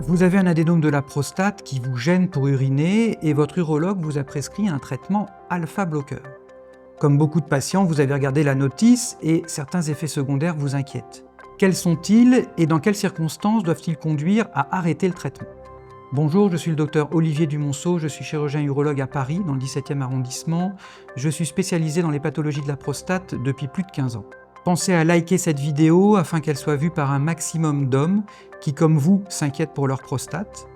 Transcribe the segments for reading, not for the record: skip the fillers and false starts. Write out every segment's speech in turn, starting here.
Vous avez un adénome de la prostate qui vous gêne pour uriner et votre urologue vous a prescrit un traitement alpha-bloqueur. Comme beaucoup de patients, vous avez regardé la notice et certains effets secondaires vous inquiètent. Quels sont-ils et dans quelles circonstances doivent-ils conduire à arrêter le traitement? Bonjour, je suis le docteur Olivier Dumonceau, je suis chirurgien urologue à Paris, dans le 17e arrondissement. Je suis spécialisé dans les pathologies de la prostate depuis plus de 15 ans. Pensez à liker cette vidéo afin qu'elle soit vue par un maximum d'hommes qui, comme vous, s'inquiètent pour leur prostate.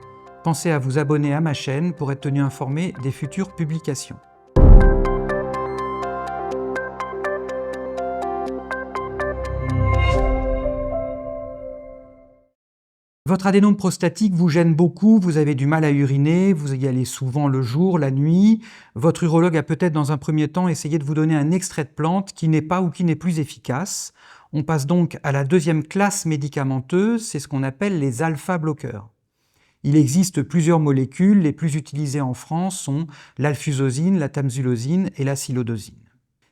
Pensez à vous abonner à ma chaîne pour être tenu informé des futures publications. Votre adénome prostatique vous gêne beaucoup, vous avez du mal à uriner, vous y allez souvent le jour, la nuit. Votre urologue a peut-être dans un premier temps essayé de vous donner un extrait de plante qui n'est pas ou qui n'est plus efficace. On passe donc à la deuxième classe médicamenteuse, c'est ce qu'on appelle les alpha-bloqueurs. Il existe plusieurs molécules, les plus utilisées en France sont l'alfuzosin, la tamsulosine et la silodosine.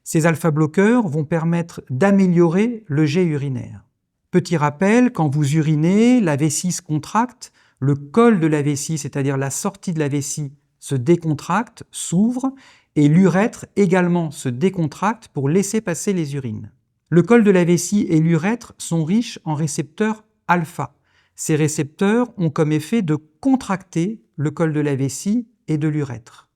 Ces alpha-bloqueurs vont permettre d'améliorer le jet urinaire. Petit rappel, quand vous urinez, la vessie se contracte, le col de la vessie, c'est-à-dire la sortie de la vessie, se décontracte, s'ouvre, et l'urètre également se décontracte pour laisser passer les urines. Le col de la vessie et l'urètre sont riches en récepteurs alpha. Ces récepteurs ont comme effet de contracter le col de la vessie et de l'urètre.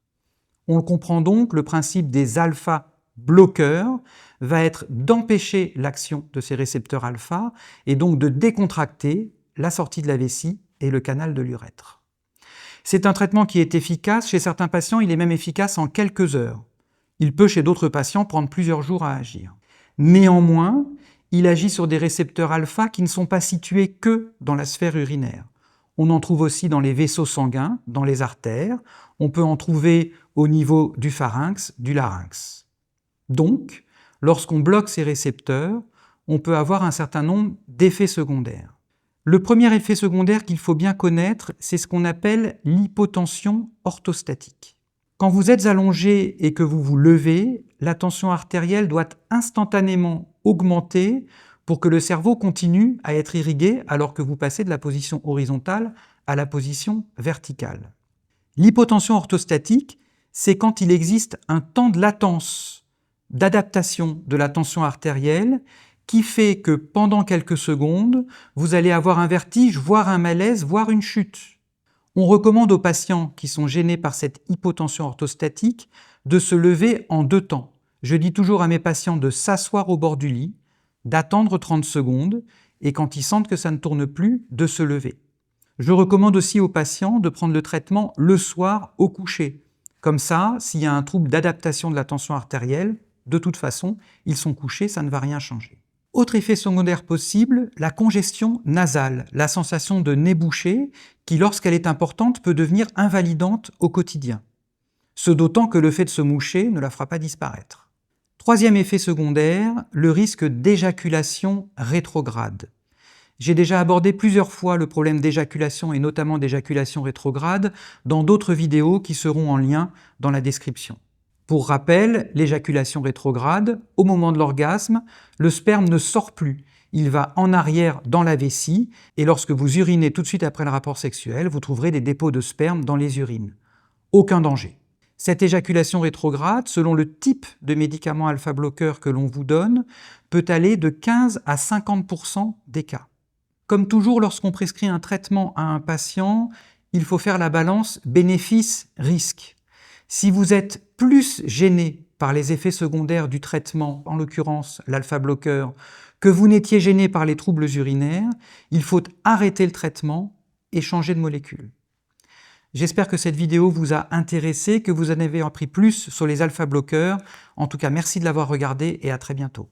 On comprend donc le principe des alpha-bloqueurs va être d'empêcher l'action de ces récepteurs alpha et donc de décontracter la sortie de la vessie et le canal de l'urètre. C'est un traitement qui est efficace. Chez certains patients, il est même efficace en quelques heures. Il peut, chez d'autres patients, prendre plusieurs jours à agir. Néanmoins, il agit sur des récepteurs alpha qui ne sont pas situés que dans la sphère urinaire. On en trouve aussi dans les vaisseaux sanguins, dans les artères. On peut en trouver au niveau du pharynx, du larynx. Donc, lorsqu'on bloque ces récepteurs, on peut avoir un certain nombre d'effets secondaires. Le premier effet secondaire qu'il faut bien connaître, c'est ce qu'on appelle l'hypotension orthostatique. Quand vous êtes allongé et que vous vous levez, la tension artérielle doit instantanément augmenter pour que le cerveau continue à être irrigué alors que vous passez de la position horizontale à la position verticale. L'hypotension orthostatique, c'est quand il existe un temps de latence, d'adaptation de la tension artérielle qui fait que pendant quelques secondes, vous allez avoir un vertige, voire un malaise, voire une chute. On recommande aux patients qui sont gênés par cette hypotension orthostatique de se lever en 2 temps. Je dis toujours à mes patients de s'asseoir au bord du lit, d'attendre 30 secondes et quand ils sentent que ça ne tourne plus, de se lever. Je recommande aussi aux patients de prendre le traitement le soir au coucher. Comme ça, s'il y a un trouble d'adaptation de la tension artérielle, de toute façon, ils sont couchés, ça ne va rien changer. Autre effet secondaire possible, la congestion nasale, la sensation de nez bouché qui, lorsqu'elle est importante, peut devenir invalidante au quotidien. Ce d'autant que le fait de se moucher ne la fera pas disparaître. Troisième effet secondaire, le risque d'éjaculation rétrograde. J'ai déjà abordé plusieurs fois le problème d'éjaculation et notamment d'éjaculation rétrograde dans d'autres vidéos qui seront en lien dans la description. Pour rappel, l'éjaculation rétrograde, au moment de l'orgasme, le sperme ne sort plus. Il va en arrière dans la vessie et lorsque vous urinez tout de suite après le rapport sexuel, vous trouverez des dépôts de sperme dans les urines. Aucun danger. Cette éjaculation rétrograde, selon le type de médicament alpha-bloqueur que l'on vous donne, peut aller de 15 à 50% des cas. Comme toujours, lorsqu'on prescrit un traitement à un patient, il faut faire la balance bénéfice-risque. Si vous êtes plus gêné par les effets secondaires du traitement, en l'occurrence l'alpha-bloqueur, que vous n'étiez gêné par les troubles urinaires, il faut arrêter le traitement et changer de molécule. J'espère que cette vidéo vous a intéressé, que vous en avez appris plus sur les alpha-bloqueurs. En tout cas, merci de l'avoir regardé et à très bientôt.